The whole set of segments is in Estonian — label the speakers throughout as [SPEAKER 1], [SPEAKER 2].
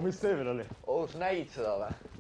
[SPEAKER 1] Mis see veel oli?
[SPEAKER 2] Sa nägid seda või?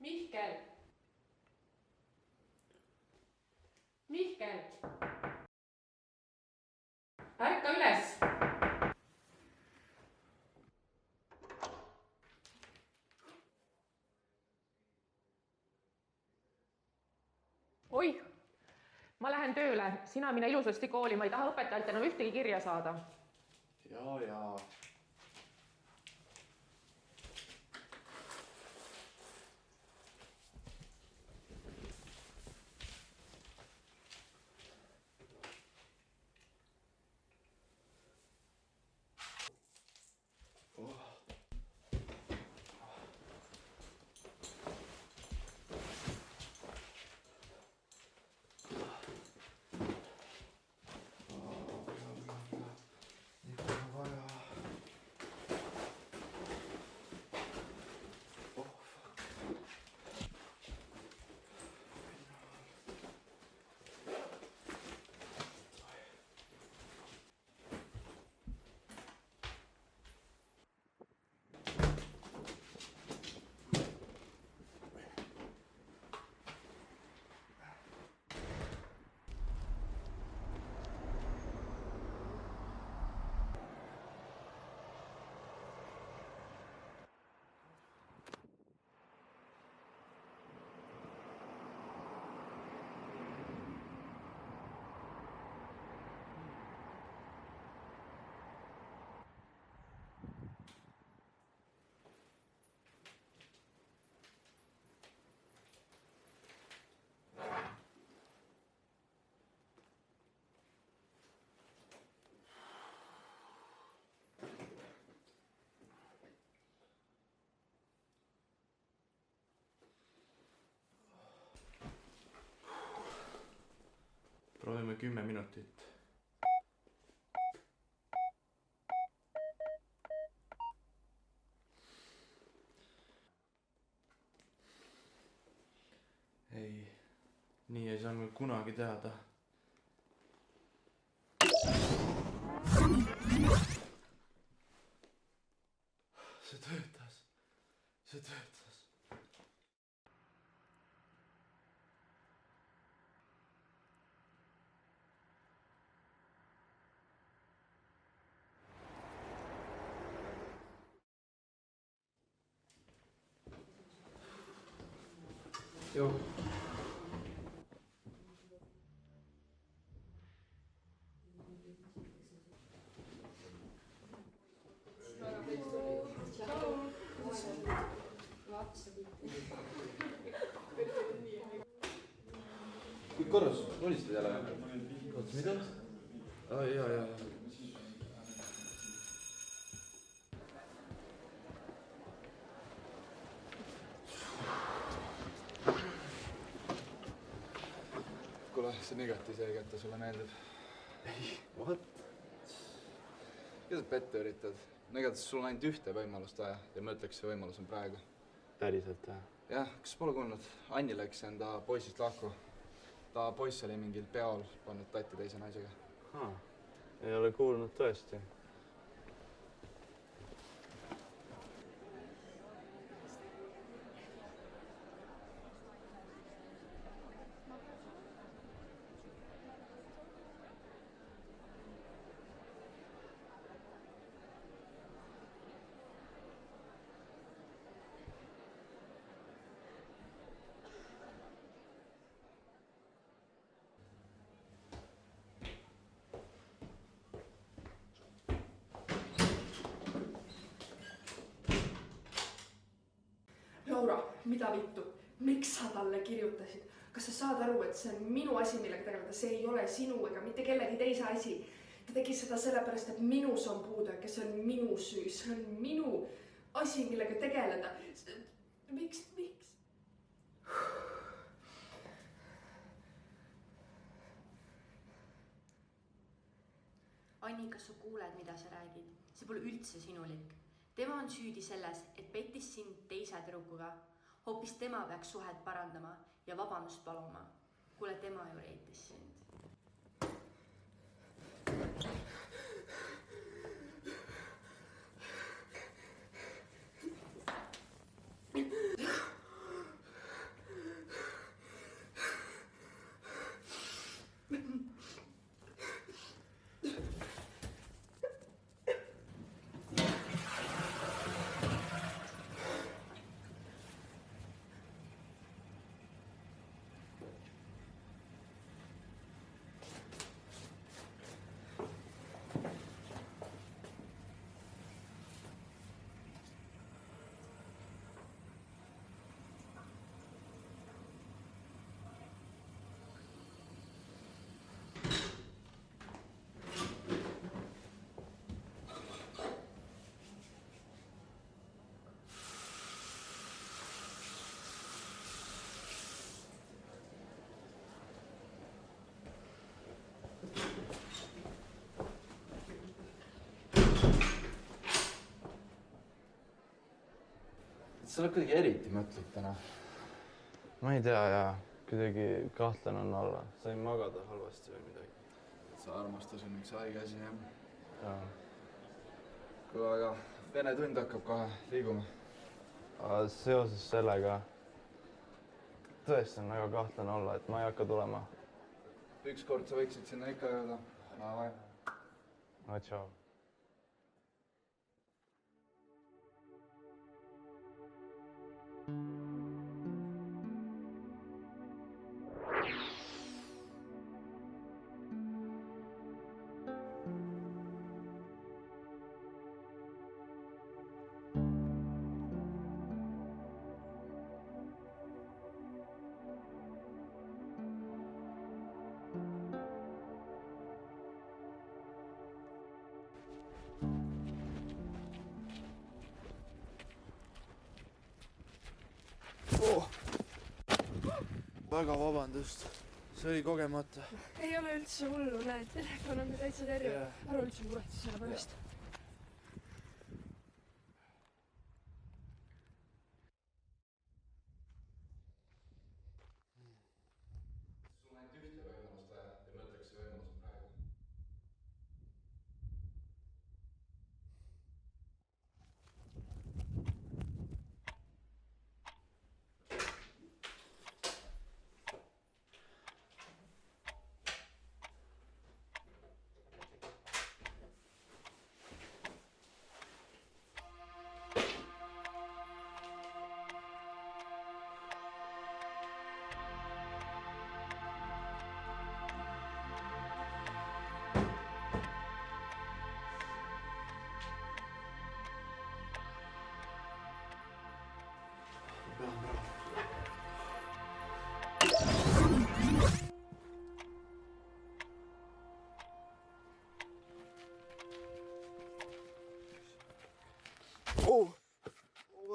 [SPEAKER 3] Mihkel! Mihkel! Ärka üles! Oih, ma lähen tööle. Sina mine ilusasti kooli, ma ei taha õpetajalt enam ühtegi kirja saada.
[SPEAKER 1] Jaa.
[SPEAKER 4] Proovime 10 minutit. Ei, nii ei saanud kunagi teada. See töötas. Joo.
[SPEAKER 5] Kõik korras, unistad jälle või?
[SPEAKER 4] Oot, mida? Jaa.
[SPEAKER 5] Kuule, see negatiivse kätte sulle meeldib.
[SPEAKER 4] Ei, what?
[SPEAKER 5] Keda sa pette üritad? Negatiivs sul on ainult ühte võimalust vaja ja ma ütleks, see võimalus on praegu.
[SPEAKER 4] Päriselt, jah?
[SPEAKER 5] Jah, kas pole kuulnud? Anni läks enda poisist lahku. Ta poiss oli mingil peol pannud tatti teise naisega.
[SPEAKER 4] Ei ole kuulnud tõesti.
[SPEAKER 2] mida vittu? Miks sa talle kirjutasid? Kas sa saad aru, et see on minu asi, millega tegeleda? See ei ole sinu ega mitte kellegi teise asi. Ta tegi seda sellepärast, et minus on puudujääk ja see on minu süü. See on minu asi, millega tegeleda. Miks?
[SPEAKER 6] Anni, kas sa kuuled, mida sa räägid? See pole üldse sinulik. Tema on süüdi selles, et pettis sind teise tüdrukuga. Hoopis tema peaks suhet parandama ja vabandust paluma. Kuule, tema ju reitis sind.
[SPEAKER 5] Sa oled kuidagi eriti mõtled täna.
[SPEAKER 4] Ma ei tea ja kuidagi kahtlen on olla. Sain magada halvasti või midagi.
[SPEAKER 5] Sa armastus on üks haige asi, jah?
[SPEAKER 4] Jaa.
[SPEAKER 5] Kuule, aga vene tund hakkab kohe, liigume.
[SPEAKER 4] Seoses sellega tõesti on väga kahtlen olla, et ma ei hakka tulema.
[SPEAKER 5] Ükskord sa võiksid sinna ikka jõuda. Davai.
[SPEAKER 4] No tšau.
[SPEAKER 7] Väga vabandust, see oli kogemata.
[SPEAKER 2] Ei ole üldse hullu, näed, telefon on täitsa terve. Ära üldse muretse selle pärast.
[SPEAKER 5] Sul on ainult ühte võimalust vaja ja ma ütleks, see võimalus on praegu.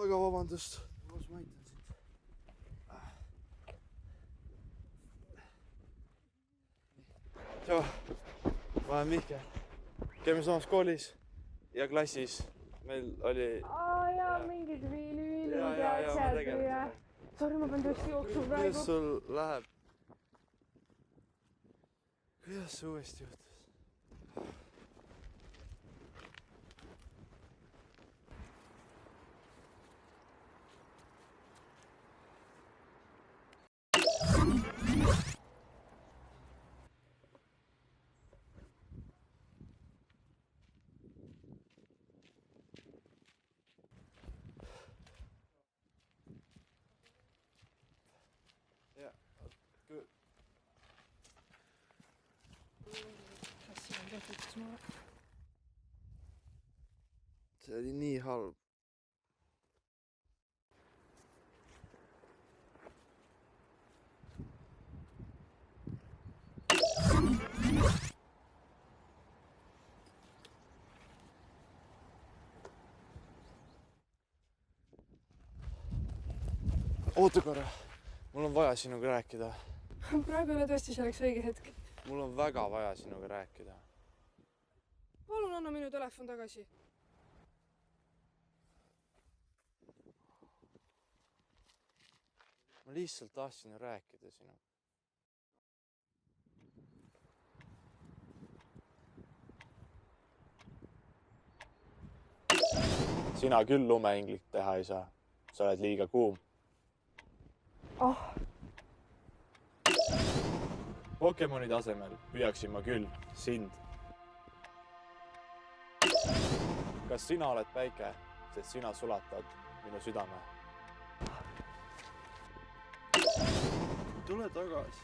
[SPEAKER 7] Väga vabandust. Koos ma aitan sind. Tšau, ma olen Mihkel. Käime samas koolis ja klassis. Meil oli...
[SPEAKER 3] Jaa, mingid viinüülid ja asjad ja... Sorry, ma pean tõesti jooksma praegu.
[SPEAKER 7] Kuidas sul läheb? Kuidas see uuesti juhtus? See oli nii halb.
[SPEAKER 4] Oota korra. Mul on vaja sinuga rääkida.
[SPEAKER 2] Praegu ei ole tõesti selleks õige hetk.
[SPEAKER 4] Mul on väga vaja sinuga rääkida.
[SPEAKER 2] Palun anna minu telefon tagasi.
[SPEAKER 4] Ma lihtsalt tahtsin rääkida sinuga. Sina küll lumeinglit teha ei saa. Sa oled liiga kuum. Pokemoni tasemel püüaksin ma küll sind. Kas sina oled päike, sest sina sulatad minu südame? Tule tagasi.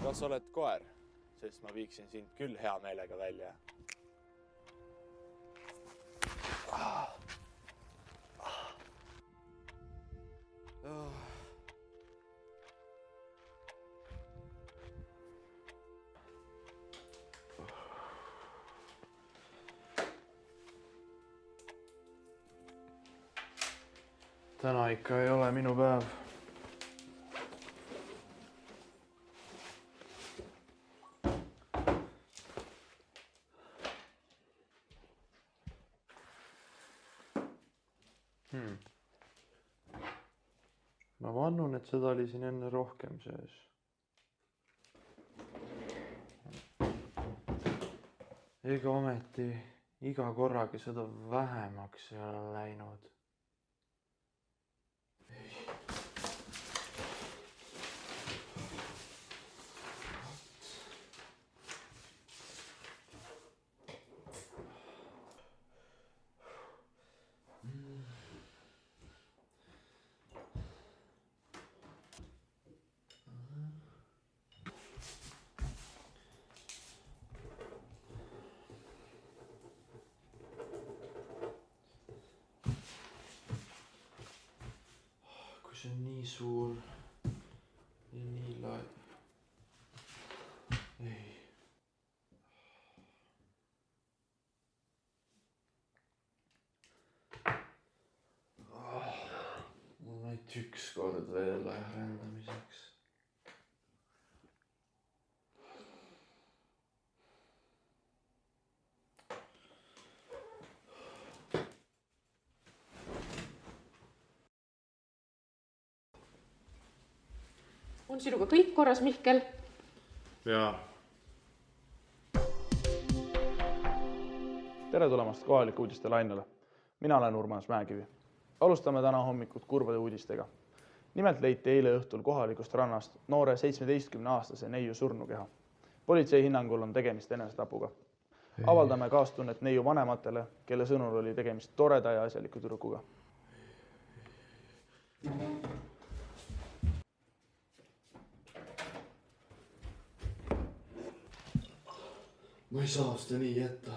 [SPEAKER 4] Kas oled koer, sest ma viiksin sind küll hea meelega välja? Täna ikka ei ole minu päev. Ma vannun, et seda oli siin enne rohkem sees. Ega ometi iga korraga seda vähemaks ei ole läinud. See on nii suur ja nii lai. Ei. Mul on ainult üks kord veel rändamiseks.
[SPEAKER 3] On sinuga kõik korras, Mihkel?
[SPEAKER 4] Jaa. Tere tulemast kohaliku uudiste lainele. Mina olen Urmas Mäekivi. Alustame täna hommikut kurbade uudistega. Nimelt leiti eile õhtul kohalikust rannast noore 17-aastase neiu surnukeha. Politsei hinnangul on tegemist enesetapuga. Avaldame kaastunnet neiu vanematele, kelle sõnul oli tegemist toreda ja asjaliku tüdrukuga. Ma ei saa seda nii jätta.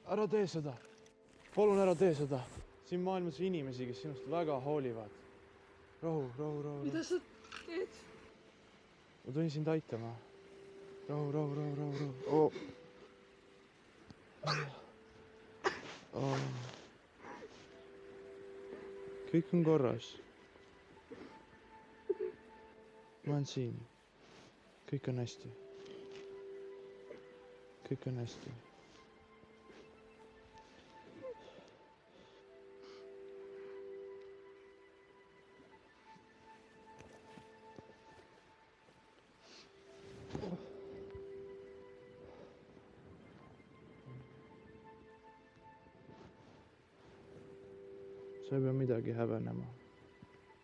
[SPEAKER 4] Ära tee seda. Palun ära tee seda. Siin maailmas on inimesi, kes sinust väga hoolivad. Rahu.
[SPEAKER 2] Mida sa teed?
[SPEAKER 4] Ma tulin sind aitama. Rahu.
[SPEAKER 8] kõik on korras. Ma olen siin. Kõik on hästi. Kõik on hästi. Sa ei pea midagi häbenema.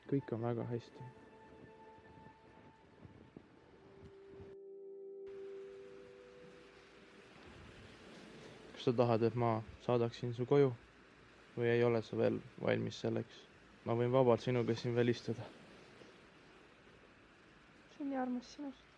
[SPEAKER 8] Kõik on väga hästi. Kas sa tahad, et ma saadaksin su koju? Või ei ole sa veel valmis selleks? Ma võin vabalt sinuga siin välistada.
[SPEAKER 3] See on nii armas sinust.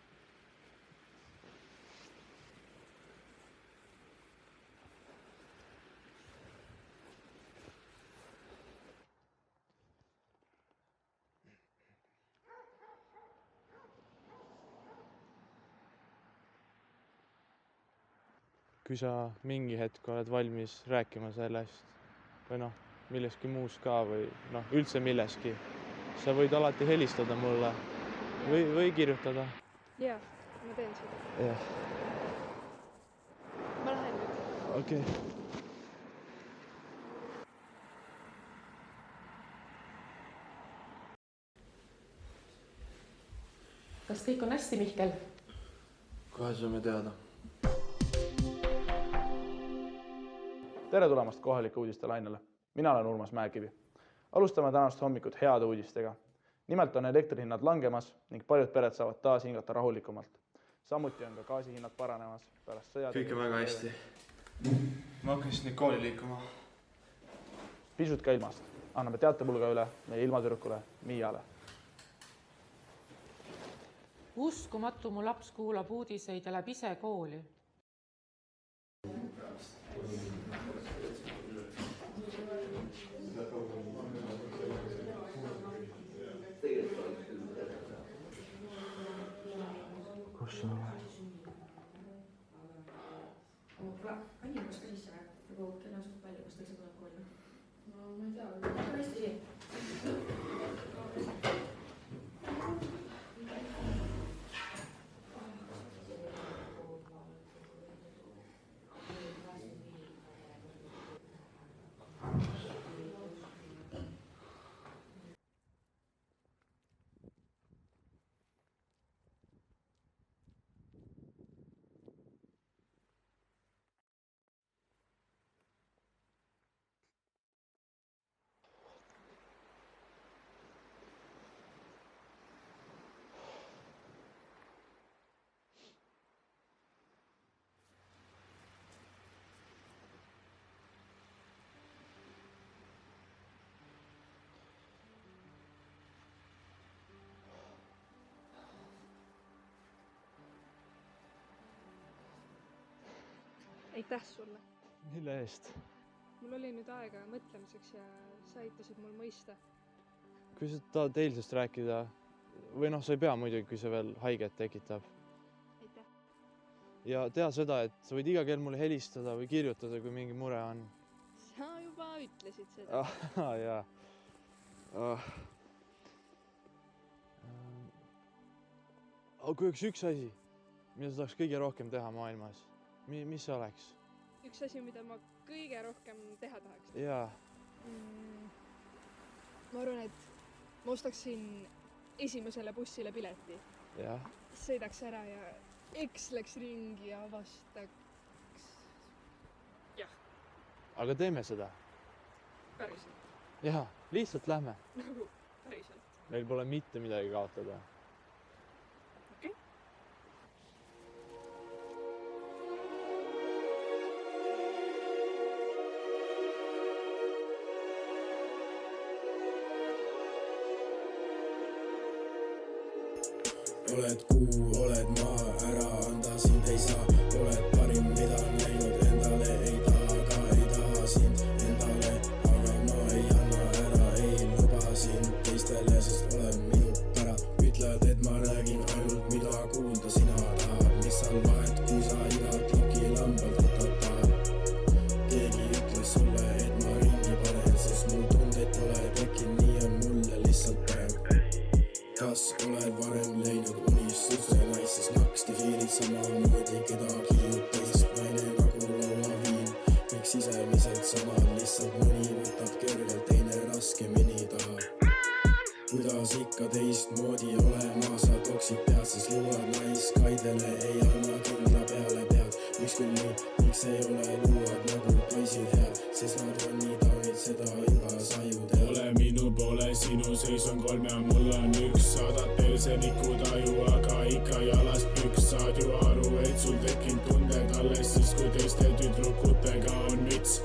[SPEAKER 8] Kui sa mingi hetk oled valmis rääkima sellest või millestki muus ka või üldse milleski, sa võid alati helistada mulle või kirjutada.
[SPEAKER 9] Jaa, ma teen seda.
[SPEAKER 8] Jah.
[SPEAKER 9] Ma lähen nüüd.
[SPEAKER 8] Okei.
[SPEAKER 3] Kas kõik on hästi, Mihkel?
[SPEAKER 7] Kohe saame teada.
[SPEAKER 4] Tere tulemast kohalike uudiste lainele. Mina olen Urmas Mäekivi. Alustame tänast hommikut heade uudistega. Nimelt on elektrihinnad langemas ning paljud pered saavad taas hingata rahulikumalt. Samuti on ka gaasihinnad paranemas pärast sõja.
[SPEAKER 7] Kõik on väga hästi. Ma hakkasin nüüd kooli liikuma.
[SPEAKER 4] Pisut ka ilmast. Anname teatepulga üle meie ilmatüdrukule Miiale.
[SPEAKER 3] Uskumatu, mu laps kuulab uudiseid ja läheb ise kooli.
[SPEAKER 8] Kus sa oled?
[SPEAKER 10] Anni kas ka sisse või? Nagu kelle on suht palju, kas teil saab kooli? No ma ei tea, aga hästi siin.
[SPEAKER 9] Aitäh sulle.
[SPEAKER 8] Mille eest?
[SPEAKER 9] Mul oli nüüd aega mõtlemiseks ja sa aitasid mul mõista.
[SPEAKER 8] Kui sa tahad eilsest rääkida, või sa ei pea muidugi, kui see veel haiget tekitab.
[SPEAKER 9] Aitäh.
[SPEAKER 8] Ja tea seda, et sa võid iga kell mulle helistada või kirjutada, kui mingi mure on.
[SPEAKER 9] Sa juba ütlesid seda.
[SPEAKER 8] Jaa. Aga kui üks asi, mida sa tahaks kõige rohkem teha maailmas, mis see oleks?
[SPEAKER 9] Üks asi, mida ma kõige rohkem teha tahaks.
[SPEAKER 8] Jaa.
[SPEAKER 9] Ma arvan, et ma ostaksin esimesele bussile pileti.
[SPEAKER 8] Jah.
[SPEAKER 9] Sõidaks ära ja eksleks ringi ja avastaks. Jah.
[SPEAKER 8] Aga teeme seda.
[SPEAKER 9] Päriselt.
[SPEAKER 8] Jaa, lihtsalt lähme.
[SPEAKER 9] Nagu päriselt.
[SPEAKER 8] Meil pole mitte midagi kaotada.
[SPEAKER 11] Oled kuu, oled maa, ära anda sind ei saa. Oled parim, mida näinud, endale ei taha sind endale. Aga ma ei anna ära, ei luba sind teistele, sest oled minu pära. Ütled, et ma räägin ainult mida kuulda sina tahad. Mis seal vahet, kui sa igat loki lambalt tahad. Keegi ütles sulle, et ma ringi panen, sest mul tundeid pole tekkinud. samamoodi kedagi teist naine nagu lauaviin. Kõik sisemiselt samad, lihtsalt mõni võtab kergelt, teine raskemini tahab. Kuidas ikka teistmoodi olema, sa toksid pead, siis luuad naiskaidele, ei anna kindla peale pead. Miks küll nii, miks ei ole luuad nagu poisid head, sest nad on nii taunid, seda juba sa ju tead.
[SPEAKER 12] Ole minu poole, sinu seis on 3 ja mul on 1. Saadad perseniku taju, aga ikka jalast püks. Saad ju aru, et sul tekkinud tunded alles siis, kui teiste tüdrukutega on müts.